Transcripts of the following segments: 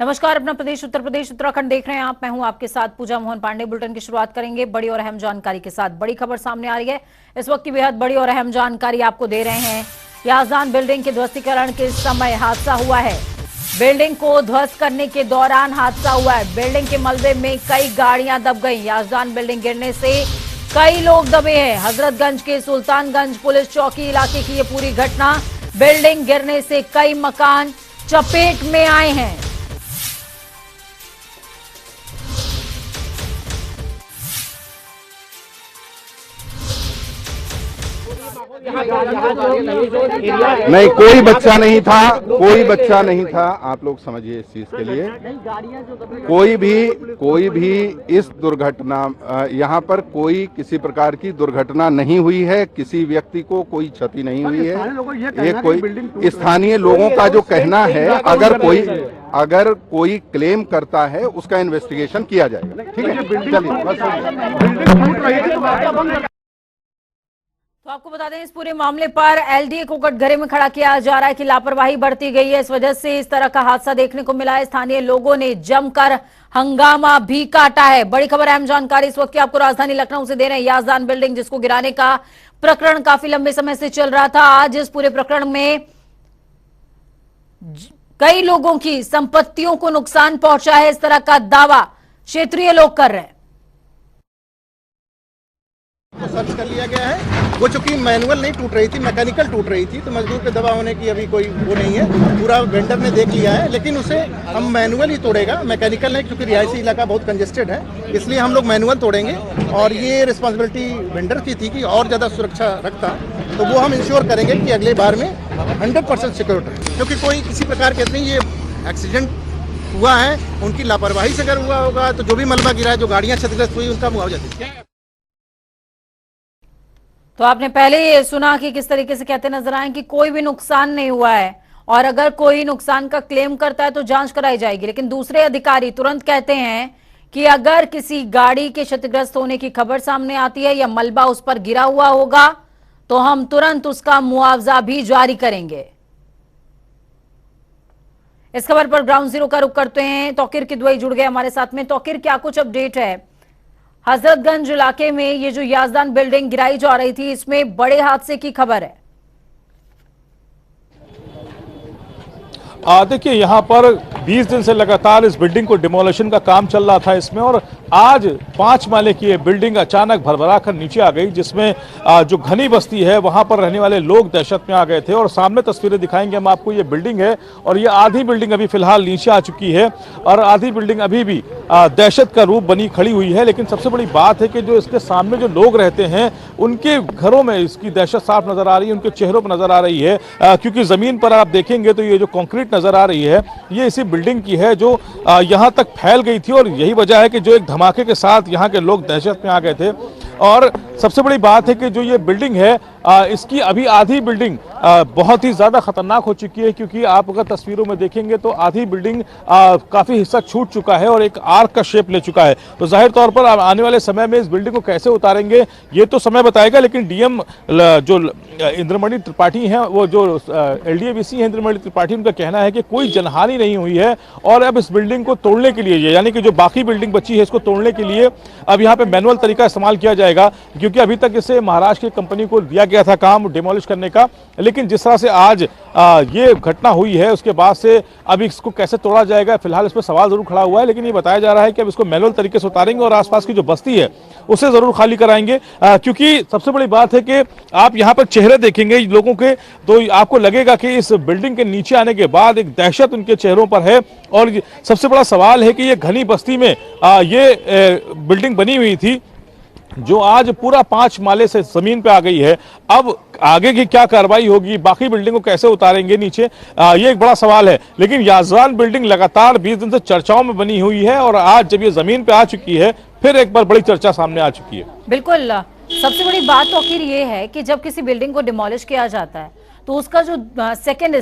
नमस्कार, अपना प्रदेश उत्तर प्रदेश उत्तराखंड देख रहे हैं आप। मैं हूं आपके साथ पूजा मोहन पांडे। बुलेटिन की शुरुआत करेंगे बड़ी और अहम जानकारी के साथ। बड़ी खबर सामने आ रही है इस वक्त की, बेहद बड़ी और अहम जानकारी आपको दे रहे हैं। याजदान बिल्डिंग के ध्वस्तीकरण के समय हादसा हुआ है। बिल्डिंग को ध्वस्त करने के दौरान हादसा हुआ है। बिल्डिंग के मलबे में कई गाड़ियां दब गई। याजदान बिल्डिंग गिरने से कई लोग दबे हैं। हजरतगंज के सुल्तानगंज पुलिस चौकी इलाके की यह पूरी घटना। बिल्डिंग गिरने से कई मकान चपेट में आए हैं। नहीं, कोई बच्चा नहीं था, कोई बच्चा नहीं था। आप लोग समझिए इस चीज के लिए। कोई भी इस दुर्घटना, यहाँ पर कोई किसी प्रकार की दुर्घटना नहीं हुई है। किसी व्यक्ति को कोई क्षति नहीं हुई है। ये कोई स्थानीय लोगों का जो कहना है, अगर कोई क्लेम करता है उसका इन्वेस्टिगेशन किया जाएगा। ठीक है, चलिए बस। तो आपको बता दें, इस पूरे मामले पर एलडीए को कटघरे में खड़ा किया जा रहा है कि लापरवाही बरती गई है। इस वजह से इस तरह का हादसा देखने को मिला है। स्थानीय लोगों ने जमकर हंगामा भी काटा है। बड़ी खबर, अहम जानकारी इस वक्त की आपको राजधानी लखनऊ से दे रहे हैं। याजदान बिल्डिंग जिसको गिराने का प्रकरण काफी लंबे समय से चल रहा था, आज इस पूरे प्रकरण में कई लोगों की संपत्तियों को नुकसान पहुंचा है। इस तरह का दावा क्षेत्रीय लोग कर रहे हैं। सर्च कर लिया गया है। वो चूंकि मैनुअल नहीं टूट रही थी, मैकेनिकल टूट रही थी, तो मजदूर पे दबाव होने की अभी कोई वो नहीं है। पूरा वेंडर ने देख लिया है, लेकिन उसे हम मैनुअल ही तोड़ेगा, मैकेनिकल नहीं, क्योंकि रिहायशी इलाका बहुत कंजेस्टेड है, इसलिए हम लोग मैनुअल तोड़ेंगे। और ये रिस्पॉन्सिबिलिटी वेंडर की थी कि और ज़्यादा सुरक्षा रखता, तो वो हम इंश्योर करेंगे कि अगले बार में 100% सिक्योर रहे। क्योंकि कोई किसी प्रकार के नहीं, ये एक्सीडेंट हुआ है, उनकी लापरवाही से अगर हुआ होगा तो जो भी मलबा गिरा है, जो गाड़ियाँ क्षतिग्रस्त हुई, उनका मुआवजा दीजिए। तो आपने पहले ये सुना कि किस तरीके से कहते नजर आए कि कोई भी नुकसान नहीं हुआ है, और अगर कोई नुकसान का क्लेम करता है तो जांच कराई जाएगी। लेकिन दूसरे अधिकारी तुरंत कहते हैं कि अगर किसी गाड़ी के क्षतिग्रस्त होने की खबर सामने आती है या मलबा उस पर गिरा हुआ होगा तो हम तुरंत उसका मुआवजा भी जारी करेंगे। इस खबर पर ग्राउंड जीरो का रुख करते हैं। तौकीर किदवई जुड़ गए हमारे साथ में। तौकीर, क्या कुछ अपडेट है? हजरतगंज इलाके में ये जो याजदान बिल्डिंग गिराई जा रही थी, इसमें बड़े हादसे की खबर है। देखिए, यहाँ पर 20 दिन से लगातार इस बिल्डिंग को डिमोलिशन का काम चल रहा था इसमें, और आज 5 माले की ये बिल्डिंग अचानक भरभरा कर नीचे आ गई, जिसमें जो घनी बस्ती है वहां पर रहने वाले लोग दहशत में आ गए थे। और सामने तस्वीरें दिखाएंगे हम आपको। ये बिल्डिंग है और ये आधी बिल्डिंग अभी फिलहाल नीचे आ चुकी है और आधी बिल्डिंग अभी भी दहशत का रूप बनी खड़ी हुई है। लेकिन सबसे बड़ी बात है कि जो इसके सामने जो लोग रहते हैं उनके घरों में इसकी दहशत साफ नजर आ रही है, उनके चेहरों पर नजर आ रही है। क्योंकि जमीन पर आप देखेंगे तो ये जो कंक्रीट नजर आ रही है, ये इसी बिल्डिंग की है जो यहां तक फैल गई थी। और यही वजह है कि जो एक धमाके के साथ यहां के लोग दहशत में आ गए थे। और सबसे बड़ी बात है कि जो ये बिल्डिंग है, इसकी अभी आधी बिल्डिंग बहुत ही ज्यादा खतरनाक हो चुकी है, क्योंकि आप अगर तस्वीरों में देखेंगे तो आधी बिल्डिंग काफी हिस्सा छूट चुका है और एक आर्क का शेप ले चुका है। तो जाहिर तौर पर आने वाले समय में इस बिल्डिंग को कैसे उतारेंगे ये तो समय बताएगा। लेकिन डीएम जो इंद्रमणि त्रिपाठी हैं, वो जो एलडीएवीसी है इंद्रमणि त्रिपाठी, उनका कहना है कि कोई जनहानि नहीं हुई है। और अब इस बिल्डिंग को तोड़ने के लिए, यानी कि जो बाकी बिल्डिंग बची है इसको तोड़ने के लिए अब यहाँ पे मैनुअल तरीका इस्तेमाल किया जाएगा, क्योंकि अभी तक इसे महाराष्ट्र की कंपनी को दिया गया था काम डिमोलिश करने का। लेकिन जिस तरह से आज ये घटना हुई है उसके बाद से अब इसको कैसे तोड़ा जाएगा, फिलहाल इस पर सवाल जरूर खड़ा हुआ है। लेकिन ये बताया जा रहा है कि अब इसको मैनुअल तरीके से उतारेंगे और आसपास की जो बस्ती है उसे जरूर खाली कराएंगे। क्योंकि सबसे बड़ी बात है कि आप यहाँ पर चेहरे देखेंगे लोगों के तो आपको लगेगा कि इस बिल्डिंग के नीचे आने के बाद एक दहशत उनके चेहरों पर है। और सबसे बड़ा सवाल है कि ये घनी बस्ती में ये बिल्डिंग बनी हुई थी जो आज पूरा 5 माले से जमीन पे आ गई है। अब आगे की क्या कार्रवाई होगी, बाकी बिल्डिंग को कैसे उतारेंगे नीचे, ये एक बड़ा सवाल है। लेकिन याजदान बिल्डिंग लगातार 20 दिन से चर्चाओं में बनी हुई है और आज जब ये जमीन पे आ चुकी है फिर एक बार बड़ी चर्चा सामने आ चुकी है। बिल्कुल, सबसे बड़ी बात तो आखिर ये है कि जब किसी बिल्डिंग को डिमोलिश किया जाता है तो उसका जो सेकेंड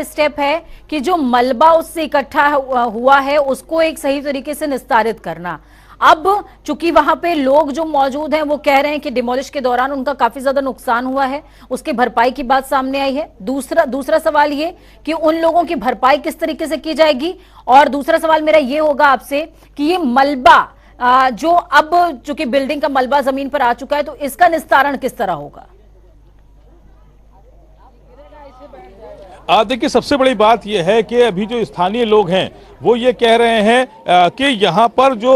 स्टेप है कि जो मलबा उससे इकट्ठा हुआ है उसको एक सही तरीके से निस्तारित करना। अब चूंकि वहां पे लोग जो मौजूद हैं वो कह रहे हैं कि डिमोलिश के दौरान उनका काफी ज्यादा नुकसान हुआ है, उसकी भरपाई की बात सामने आई है। दूसरा सवाल ये कि उन लोगों की भरपाई किस तरीके से की जाएगी, और दूसरा सवाल मेरा ये होगा आपसे कि ये मलबा जो अब चूंकि बिल्डिंग का मलबा जमीन पर आ चुका है, तो इसका निस्तारण किस तरह होगा? देखिए, सबसे बड़ी बात यह है कि अभी जो स्थानीय लोग हैं वो ये कह रहे हैं कि यहाँ पर जो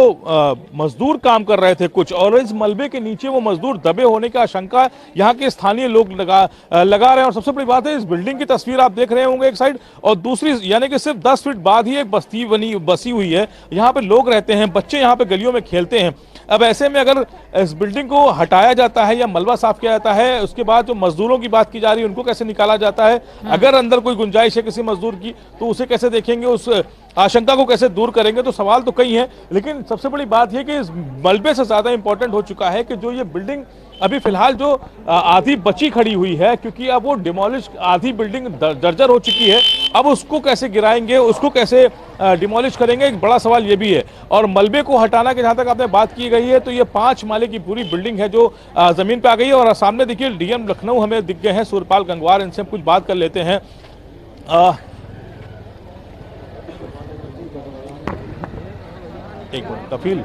मजदूर काम कर रहे थे कुछ, और इस मलबे के नीचे वो मजदूर दबे होने का आशंका यहाँ के स्थानीय लोग लगा रहे हैं। और सबसे बड़ी बात है, इस बिल्डिंग की तस्वीर आप देख रहे होंगे एक साइड, और दूसरी यानी कि सिर्फ 10 फीट बाद ही एक बस्ती बसी हुई है। यहाँ पे लोग रहते हैं, बच्चे यहाँ पे गलियों में खेलते हैं। अब ऐसे में अगर इस बिल्डिंग को हटाया जाता है या मलबा साफ किया जाता है, उसके बाद जो मजदूरों की बात की जा रही है उनको कैसे निकाला जाता है, अगर अंदर कोई गुंजाइश है किसी मजदूर की तो उसे कैसे देखेंगे, उस आशंका को कैसे दूर करेंगे, तो सवाल तो कई हैं। लेकिन सबसे बड़ी बात यह कि इस मलबे से ज्यादा इंपॉर्टेंट हो चुका है कि जो ये बिल्डिंग अभी फिलहाल जो आधी बची खड़ी हुई है, क्योंकि अब वो डिमोलिश आधी बिल्डिंग जर्जर हो चुकी है, अब उसको कैसे गिराएंगे, उसको कैसे डिमोलिश करेंगे, एक बड़ा सवाल ये भी है। और मलबे को हटाना की जहां तक आपने बात की गई है, तो ये 5 माले की पूरी बिल्डिंग है जो जमीन पे आ गई है। और सामने देखिए डीएम लखनऊ हमें दिख गए हैं, सूर्यपाल गंगवार, इनसे हम कुछ बात कर लेते हैं। एक मिनट कफिल।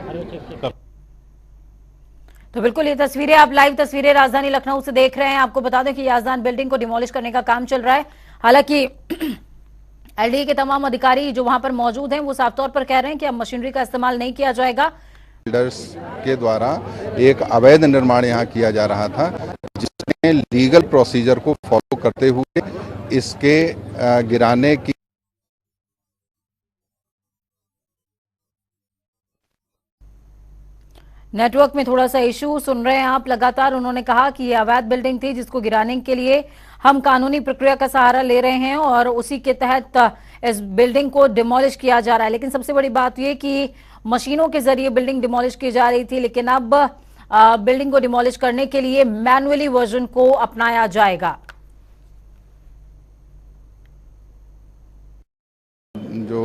तो बिल्कुल ये तस्वीरें, आप लाइव तस्वीरें राजधानी लखनऊ से देख रहे हैं। आपको बता दें कि याजदान बिल्डिंग को डिमोलिश करने का काम चल रहा है। हालांकि एलडीए के तमाम अधिकारी जो वहां पर मौजूद हैं वो साफ तौर पर कह रहे हैं कि अब मशीनरी का इस्तेमाल नहीं किया जाएगा। बिल्डर्स के द्वारा एक अवैध निर्माण यहाँ किया जा रहा था, जिसमें लीगल प्रोसीजर को फॉलो करते हुए इसके गिराने की नेटवर्क में थोड़ा सा इशू सुन रहे हैं आप लगातार। उन्होंने कहा कि ये अवैध बिल्डिंग थी जिसको गिराने के लिए हम कानूनी प्रक्रिया का सहारा ले रहे हैं और उसी के तहत इस बिल्डिंग को डिमोलिश किया जा रहा है। लेकिन सबसे बड़ी बात यह कि मशीनों के जरिए बिल्डिंग डिमोलिश की जा रही थी, लेकिन अब बिल्डिंग को डिमोलिश करने के लिए मैनुअली वर्जन को अपनाया जाएगा। जो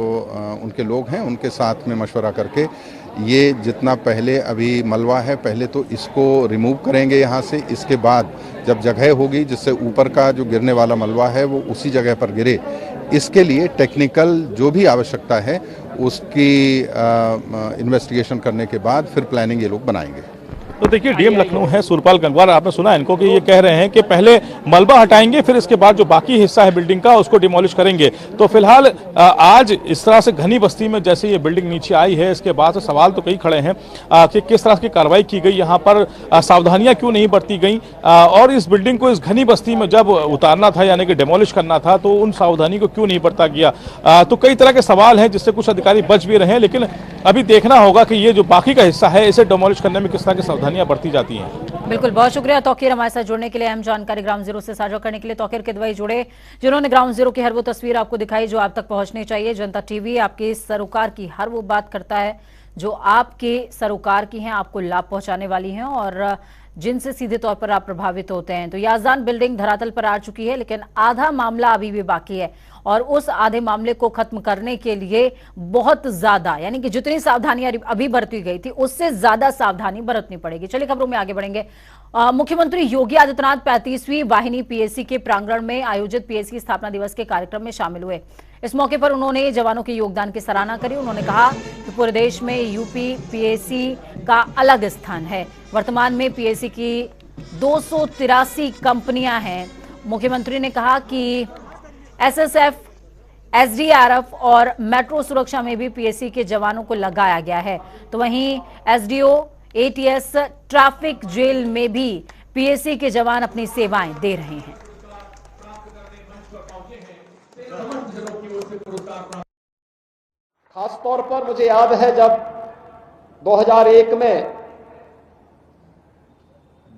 उनके लोग हैं उनके साथ में मशवरा करके ये जितना पहले अभी मलबा है, पहले तो इसको रिमूव करेंगे यहाँ से। इसके बाद जब जगह होगी जिससे ऊपर का जो गिरने वाला मलबा है वो उसी जगह पर गिरे, इसके लिए टेक्निकल जो भी आवश्यकता है उसकी इन्वेस्टिगेशन करने के बाद फिर प्लानिंग ये लोग बनाएंगे। तो देखिए डीएम लखनऊ है सूर्यपाल गंगवार, आपने सुना इनको कि ये कह रहे हैं कि पहले मलबा हटाएंगे, फिर इसके बाद जो बाकी हिस्सा है बिल्डिंग का उसको डिमोलिश करेंगे। तो फिलहाल आज इस तरह से घनी बस्ती में जैसे ये बिल्डिंग नीचे आई है, इसके बाद से सवाल तो कई खड़े हैं कि किस तरह की कार्रवाई की गई, यहाँ पर सावधानियां क्यों नहीं बरती गई, और इस बिल्डिंग को इस घनी बस्ती में जब उतारना था यानी कि डिमोलिश करना था तो उन सावधानी को क्यों नहीं बरता गया। तो कई तरह के सवाल हैं जिससे कुछ अधिकारी बच भी रहे हैं, लेकिन अभी देखना होगा कि ये जो बाकी का हिस्सा है इसे डिमोलिश करने में किस तरह की सावधानियां बरती जाती हैं। बिल्कुल, बहुत शुक्रिया तौकीर हमारे साथ जुड़ने के लिए, अहम जानकारी ग्राउंड जीरो से साझा करने के लिए। तौकीर किदवई जुड़े जिन्होंने ग्राउंड जीरो की हर वो तस्वीर आपको दिखाई जो आप तक पहुंचनी चाहिए। जनता टीवी आपके सरोकार की हर वो बात करता है जो आपके सरोकार की हैं, आपको लाभ पहुंचाने वाली हैं और जिनसे सीधे तौर पर आप प्रभावित होते हैं। तो याजदान बिल्डिंग धरातल पर आ चुकी है, लेकिन आधा मामला अभी भी बाकी है और उस आधे मामले को खत्म करने के लिए बहुत ज्यादा, यानी कि जितनी सावधानियां अभी बरती गई थी उससे ज्यादा सावधानी बरतनी पड़ेगी। चलिए खबरों में आगे बढ़ेंगे। मुख्यमंत्री योगी आदित्यनाथ 35वीं वाहिनी पीएसी के प्रांगण में आयोजित पीएसी स्थापना दिवस के कार्यक्रम में शामिल हुए। इस मौके पर उन्होंने जवानों के योगदान की सराहना करी। उन्होंने कहा कि पूरे देश में यूपी पीएसी का अलग स्थान है। वर्तमान में पीएसी की 283 कंपनियां हैं। मुख्यमंत्री ने कहा कि एसएसएफ, एसडीआरएफ और मेट्रो सुरक्षा में भी पीएसी के जवानों को लगाया गया है। तो वहीं एसडीओ, एटीएस, ट्रैफिक जेल में भी पीएसी के जवान अपनी सेवाएं दे रहे हैं। खास तौर पर मुझे याद है जब 2001 में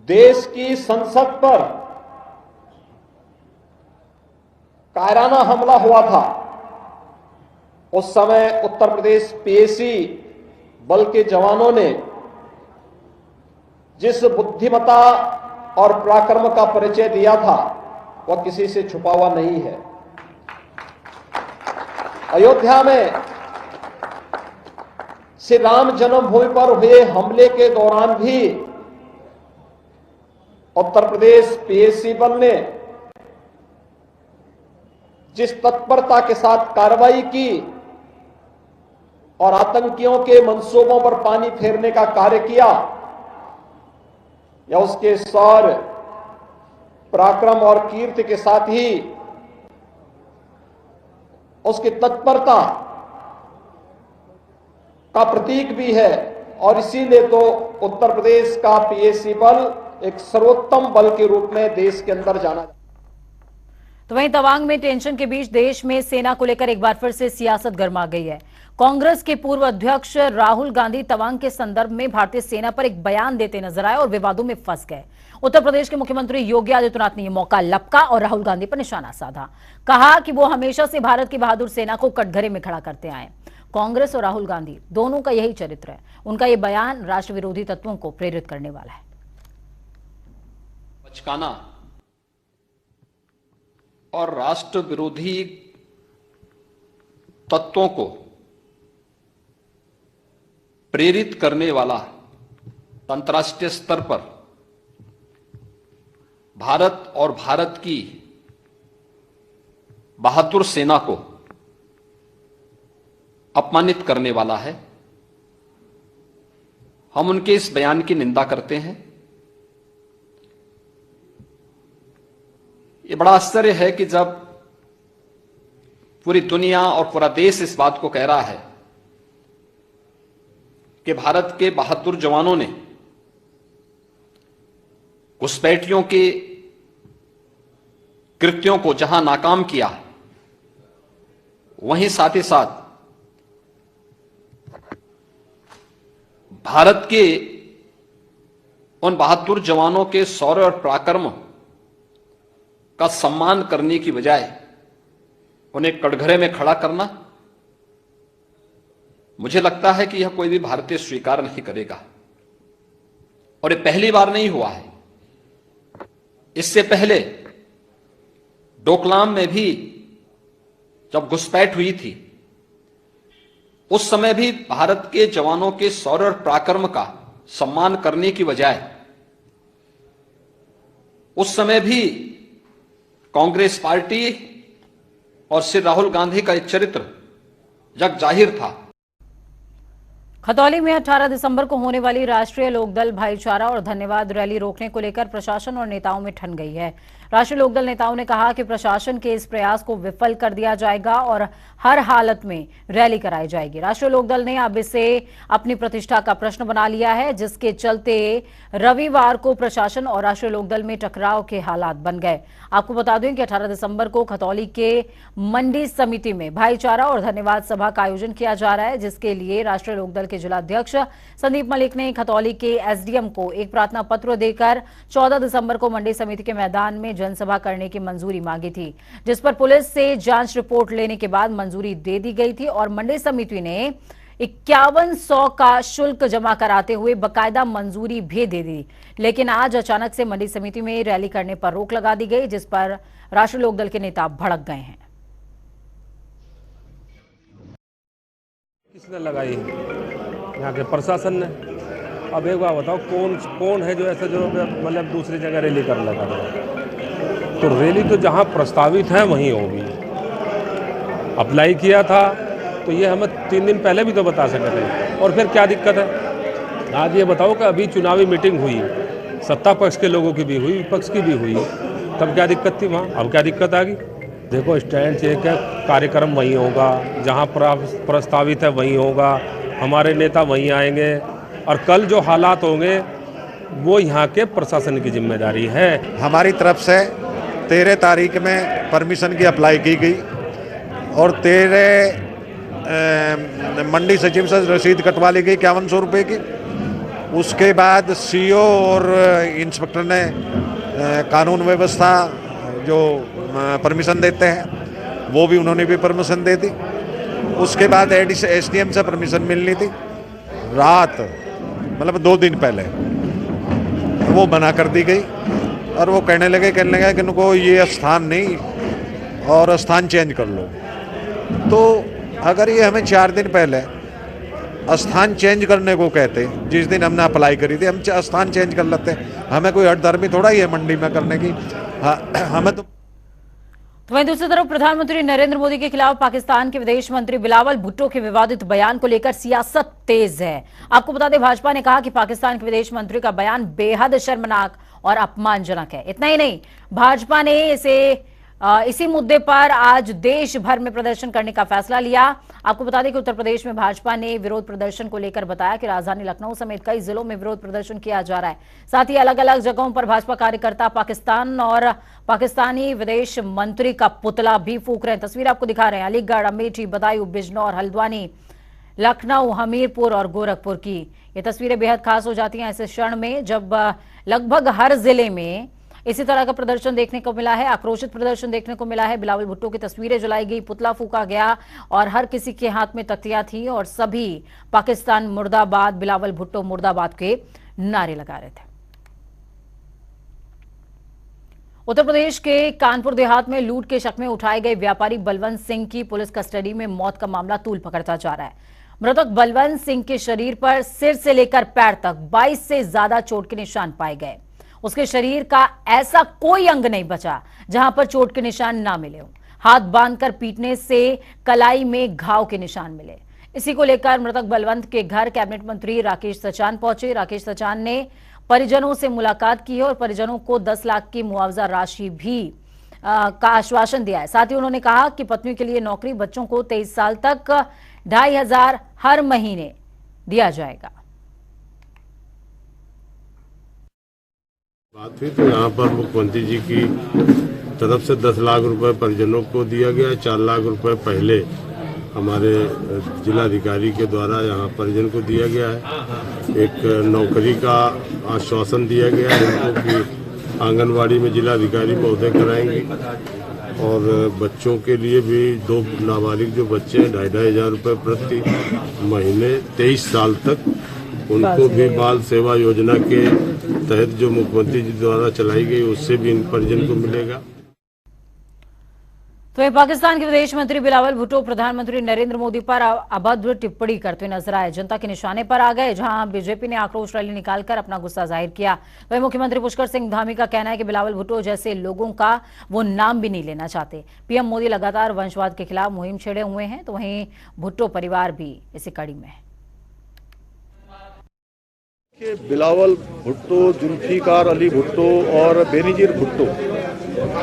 देश की संसद पर कायराना हमला हुआ था, उस समय उत्तर प्रदेश पीएसी बल के जवानों ने जिस बुद्धिमत्ता और पराक्रम का परिचय दिया था वह किसी से छुपा हुआ नहीं है। अयोध्या में श्री राम जन्मभूमि पर हुए हमले के दौरान भी उत्तर प्रदेश पीएसी बल ने जिस तत्परता के साथ कार्रवाई की और आतंकियों के मंसूबों पर पानी फेरने का कार्य किया, या उसके शौर्य, पराक्रम और कीर्ति के साथ ही उसकी तत्परता का प्रतीक भी है। और इसीलिए तो उत्तर प्रदेश का पीएसी बल एक सर्वोत्तम बल के रूप में देश के अंदर जाना। तो वहीं तवांग में टेंशन के बीच देश में सेना को लेकर एक बार फिर से सियासत गर्मा गई है। कांग्रेस के पूर्व अध्यक्ष राहुल गांधी तवांग के संदर्भ में भारतीय सेना पर एक बयान देते नजर आए और विवादों में फंस गए। उत्तर प्रदेश के मुख्यमंत्री योगी आदित्यनाथ ने यह मौका लपका और राहुल गांधी पर निशाना साधा। कहा कि वो हमेशा से भारत की बहादुर सेना को कटघरे में खड़ा करते आए। कांग्रेस और राहुल गांधी दोनों का यही चरित्र है। उनका यह बयान राष्ट्र विरोधी तत्वों को प्रेरित करने वाला है। बचकाना और राष्ट्र विरोधी तत्वों को प्रेरित करने वाला अंतर्राष्ट्रीय स्तर पर भारत और भारत की बहादुर सेना को अपमानित करने वाला है। हम उनके इस बयान की निंदा करते हैं। ये बड़ा आश्चर्य है कि जब पूरी दुनिया और पूरा देश इस बात को कह रहा है कि भारत के बहादुर जवानों ने घुसपैठियों के कृत्यों को जहां नाकाम किया, वहीं साथ ही साथ भारत के उन बहादुर जवानों के शौर्य और पराक्रम का सम्मान करने की बजाय उन्हें कटघरे में खड़ा करना, मुझे लगता है कि यह कोई भी भारतीय स्वीकार नहीं करेगा। और ये पहली बार नहीं हुआ है। इससे पहले डोकलाम में भी जब घुसपैठ हुई थी, उस समय भी भारत के जवानों के शौर्य और पराक्रम का सम्मान करने की बजाय उस समय भी कांग्रेस पार्टी और श्री राहुल गांधी का एक चरित्र जग जाहिर था। खतौली में 18 दिसंबर को होने वाली राष्ट्रीय लोकदल भाईचारा और धन्यवाद रैली रोकने को लेकर प्रशासन और नेताओं में ठन गई है। राष्ट्रीय लोकदल नेताओं ने कहा कि प्रशासन के इस प्रयास को विफल कर दिया जाएगा और हर हालत में रैली कराई जाएगी। राष्ट्रीय लोकदल ने अब इसे अपनी प्रतिष्ठा का प्रश्न बना लिया है, जिसके चलते रविवार को प्रशासन और राष्ट्रीय लोकदल में टकराव के हालात बन गए। आपको बता दें कि 18 दिसंबर को खतौली के मंडी समिति में भाईचारा और धन्यवाद सभा का आयोजन किया जा रहा है, जिसके लिए राष्ट्रीय लोकदल के जिलाध्यक्ष संदीप मलिक ने खतौली के एसडीएम को एक प्रार्थना पत्र देकर 14 दिसंबर को मंडी समिति के मैदान में जनसभा करने की मंजूरी मांगी थी, जिस पर पुलिस से जांच रिपोर्ट लेने के बाद मंजूरी दे दी गई थी और मंडी समिति ने 5100 का शुल्क जमा कराते हुए बकायदा मंजूरी भी दे दी। लेकिन आज अचानक से मंडी समिति में रैली करने पर रोक लगा दी गई, जिस पर राष्ट्रीय लोकदल के नेता भड़क गए हैं। किसने लगाई? यहाँ के प्रशासन ने। अब एक बात बताओ, कौन है जो ऐसा जो मतलब दूसरी जगह रैली कर लगा? तो रैली तो जहाँ प्रस्तावित है वहीं होगी। अप्लाई किया था तो ये हमें 3 दिन पहले भी तो बता सकते थे, और फिर क्या दिक्कत है? आज ये बताओ कि अभी चुनावी मीटिंग हुई, सत्ता पक्ष के लोगों की भी हुई, विपक्ष की भी हुई, तब क्या दिक्कत थी वहाँ? अब क्या दिक्कत आ गई? देखो, स्टैंड से क्या कार्यक्रम वहीं होगा, जहाँ प्रस्तावित है वहीं होगा, हमारे नेता वहीं आएंगे, और कल जो हालात होंगे वो यहाँ के प्रशासन की जिम्मेदारी है। हमारी तरफ से 13 तारीख में परमिशन की अप्लाई की गई और 13 मंडी सचिव से रसीद कटवा ली गई 5100 रुपये की। उसके बाद सीओ और इंस्पेक्टर ने कानून व्यवस्था जो परमिशन देते हैं वो भी उन्होंने भी परमिशन दे दी। उसके बाद एसडीएम से परमिशन मिलनी थी, रात मतलब 2 दिन पहले वो मना कर दी गई और वो कहने लगे कि इनको ये स्थान नहीं और स्थान चेंज कर लो। तो अगर ये हमें 4 दिन पहले स्थान चेंज करने को कहते हैं। जिस दिन हमने अप्लाई करी थी हम स्थान चेंज कर लेते हैं, हमें कोई हठधर्मी थोड़ा ही है मंडी में करने की। हमें तो वहीं दूसरी तरफ प्रधानमंत्री नरेंद्र मोदी के खिलाफ पाकिस्तान के विदेश मंत्री बिलावल भुट्टो के विवादित बयान को लेकर सियासत तेज है। आपको बता दें, भाजपा ने कहा कि पाकिस्तान के विदेश मंत्री का बयान बेहद शर्मनाक और अपमानजनक है। इतना ही नहीं, भाजपा ने इसी मुद्दे पर आज देश भर में प्रदर्शन करने का फैसला लिया। आपको बता दें कि उत्तर प्रदेश में भाजपा ने विरोध प्रदर्शन को लेकर बताया कि राजधानी लखनऊ समेत कई जिलों में विरोध प्रदर्शन किया जा रहा है। साथ ही अलग अलग जगहों पर भाजपा कार्यकर्ता पाकिस्तान और पाकिस्तानी विदेश मंत्री का पुतला भी फूंक रहे हैं। तस्वीर आपको दिखा रहे हैं अलीगढ़, अमेठी, बदायूं, बिजनौर, हल्द्वानी, लखनऊ, हमीरपुर और गोरखपुर की। ये तस्वीरें बेहद खास हो जाती हैं ऐसे क्षण में जब लगभग हर जिले में इसी तरह का प्रदर्शन देखने को मिला है, आक्रोशित प्रदर्शन देखने को मिला है। बिलावल भुट्टो की तस्वीरें जलाई गई, पुतला फूंका गया और हर किसी के हाथ में तख्तियां थी और सभी पाकिस्तान मुर्दाबाद, बिलावल भुट्टो मुर्दाबाद के नारे लगा रहे थे। उत्तर प्रदेश के कानपुर देहात में लूट के शक में उठाए गए व्यापारी बलवंत सिंह की पुलिस कस्टडी में मौत का मामला तूल पकड़ता जा रहा है। मृतक बलवंत सिंह के शरीर पर सिर से लेकर पैर तक 22 से ज्यादा चोट के निशान पाए गए। उसके शरीर का ऐसा कोई अंग नहीं बचा जहां पर चोट के निशान ना मिले हों। हाथ बांधकर पीटने से कलाई में घाव के निशान मिले। इसी को लेकर मृतक बलवंत के घर कैबिनेट मंत्री राकेश सचान पहुंचे। राकेश सचान ने परिजनों से मुलाकात की है और परिजनों को 10 लाख की मुआवजा राशि भी का आश्वासन दिया है। साथ ही उन्होंने कहा कि पत्नी के लिए नौकरी, बच्चों को 23 साल तक 2,500 हर महीने दिया जाएगा। बात हुई तो यहाँ पर मुख्यमंत्री जी की तरफ से 10 लाख रुपए परिजनों को दिया गया। 4 लाख रुपए पहले हमारे जिलाधिकारी के द्वारा यहाँ परिजन को दिया गया है। एक नौकरी का आश्वासन दिया गया है उनको कि आंगनवाड़ी में जिलाधिकारी महोदय कराएंगे और बच्चों के लिए भी 2 नाबालिग जो बच्चे हैं 2,500 रुपये प्रति महीने 23 साल तक उनको भी बाल सेवा योजना के तहत जो मुख्यमंत्री जी द्वारा चलाई गई उससे भी इन परिजन को मिलेगा। तो पाकिस्तान के विदेश मंत्री बिलावल भुट्टो प्रधानमंत्री नरेंद्र मोदी पर अभद्र टिप्पणी करते हुए नजर आए, जनता के निशाने पर आ गए। जहां बीजेपी ने आक्रोश रैली निकालकर अपना गुस्सा जाहिर किया, वहीं मुख्यमंत्री पुष्कर सिंह धामी का कहना है कि बिलावल भुट्टो जैसे लोगों का वो नाम भी नहीं लेना चाहते। पीएम मोदी लगातार वंशवाद के खिलाफ मुहिम छेड़े हुए हैं, तो वहीं भुट्टो परिवार भी इसी कड़ी में है। बिलावल भुट्टो, जुल्फिकार अली भुट्टो और बेनजीर भुट्टो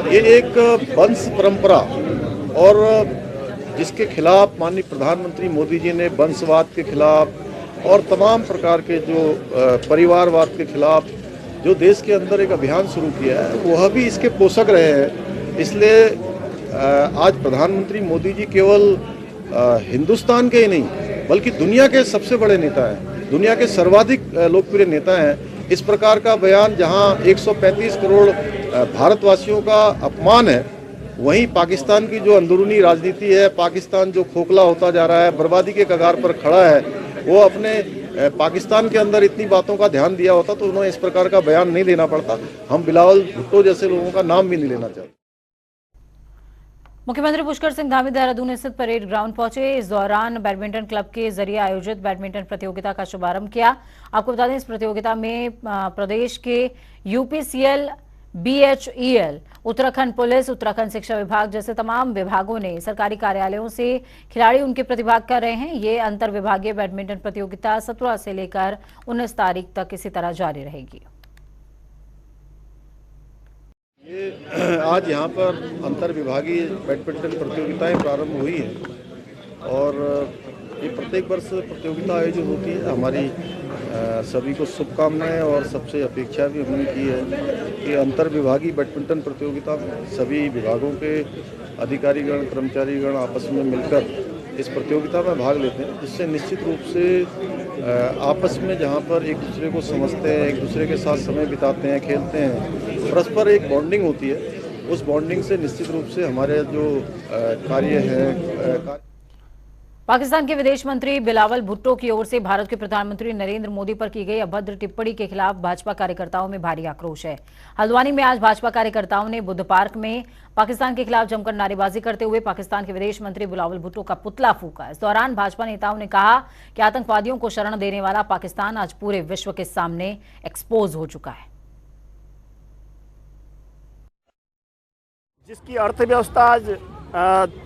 ये एक वंश परंपरा और जिसके खिलाफ माननीय प्रधानमंत्री मोदी जी ने वंशवाद के खिलाफ और तमाम प्रकार के जो परिवारवाद के खिलाफ जो देश के अंदर एक अभियान शुरू किया है वह भी इसके पोषक रहे हैं। इसलिए आज प्रधानमंत्री मोदी जी केवल हिंदुस्तान के ही नहीं बल्कि दुनिया के सबसे बड़े नेता हैं, दुनिया के सर्वाधिक लोकप्रिय नेता हैं। इस प्रकार का बयान जहां 135 करोड़ भारतवासियों का अपमान है, वहीं पाकिस्तान की जो अंदरूनी राजनीति है, पाकिस्तान जो खोखला होता जा रहा है, बर्बादी के कगार पर खड़ा है, वो अपने पाकिस्तान के अंदर इतनी बातों का ध्यान दिया होता तो उन्हें इस प्रकार का बयान नहीं देना पड़ता। हम बिलावल भुट्टो जैसे लोगों का नाम भी नहीं लेना चाहते। मुख्यमंत्री पुष्कर सिंह धामी देहरादून स्थित परेड ग्राउंड पहुंचे। इस दौरान बैडमिंटन क्लब के जरिए आयोजित बैडमिंटन प्रतियोगिता का शुभारंभ किया। आपको बता दें, इस प्रतियोगिता में प्रदेश के UPCL, BHEL, Uttarakhand police, Uttarakhand शिक्षा विभाग जैसे तमाम विभागों ने सरकारी कार्यालयों से खिलाड़ी उनके प्रतिभाग कर रहे हैं। ये अंतर विभागीय बैडमिंटन प्रतियोगिता 17 से लेकर 19 तारीख तक इसी तरह जारी रहेगी। ये आज यहाँ पर अंतर विभागीय बैडमिंटन प्रतियोगिताएं प्रारंभ हुई हैं और ये प्रत्येक वर्ष प्रतियोगिता आयोजित होती है। हमारी सभी को शुभकामनाएं और सबसे अपेक्षा भी हमने की है कि अंतर विभागीय बैडमिंटन प्रतियोगिता में सभी विभागों के अधिकारीगण, कर्मचारीगण आपस में मिलकर इस प्रतियोगिता में भाग लेते हैं, जिससे निश्चित रूप से आपस में जहाँ पर एक दूसरे को समझते हैं, एक दूसरे के साथ समय बिताते हैं, खेलते हैं, परस्पर एक बॉन्डिंग होती है। उस बॉन्डिंग से निश्चित रूप से हमारे जो कार्य है पाकिस्तान के विदेश मंत्री बिलावल भुट्टो की ओर से भारत के प्रधानमंत्री नरेंद्र मोदी पर की गई अभद्र टिप्पणी के खिलाफ भाजपा कार्यकर्ताओं में भारी आक्रोश है। हल्द्वानी में आज भाजपा कार्यकर्ताओं ने बुद्ध पार्क में पाकिस्तान के खिलाफ जमकर नारेबाजी करते हुए पाकिस्तान के विदेश मंत्री बिलावल भुट्टो का पुतला फूंका। इस दौरान भाजपा नेताओं ने कहा कि आतंकवादियों को शरण देने वाला पाकिस्तान आज पूरे विश्व के सामने एक्सपोज हो चुका है। जिसकी अर्थव्यवस्था आज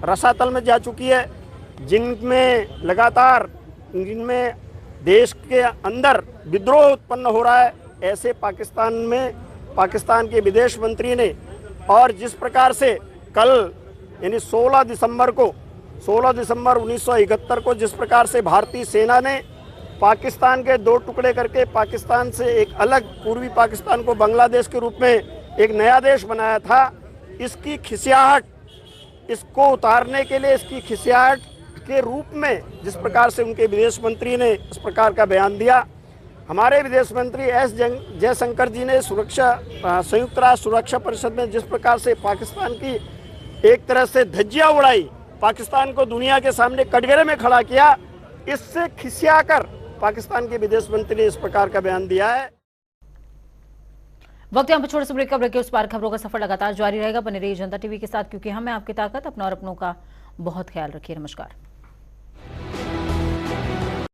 रसातल में जा चुकी है, जिनमें लगातार जिनमें देश के अंदर विद्रोह उत्पन्न हो रहा है, ऐसे पाकिस्तान में पाकिस्तान के विदेश मंत्री ने और जिस प्रकार से कल यानी 16 दिसंबर 1971 को जिस प्रकार से भारतीय सेना ने पाकिस्तान के 2 टुकड़े करके पाकिस्तान से एक अलग पूर्वी पाकिस्तान को बांग्लादेश के रूप में एक नया देश बनाया था, इसकी खिसियाहट, इसको उतारने के लिए इसकी खिसियाहट के रूप में जिस प्रकार से उनके विदेश मंत्री ने इस प्रकार का बयान दिया, हमारे विदेश मंत्री एस जयशंकर जी ने संयुक्त राष्ट्र सुरक्षा परिषद में जिस प्रकार से पाकिस्तान की एक तरह से धज्जियां उड़ाई, पाकिस्तान को दुनिया के सामने कटघरे में खड़ा किया, इससे खिसियाकर पाकिस्तान के विदेश मंत्री ने इस प्रकार का बयान दिया है। वक्त यहाँ पर छोटे से ब्रेक का ब्रेक के उस पार खबरों का सफर लगातार जारी रहेगा। बने रहिए जनता टीवी के साथ, क्योंकि हम हैं आपकी ताकत। अपना और अपनों का बहुत ख्याल रखिए। नमस्कार।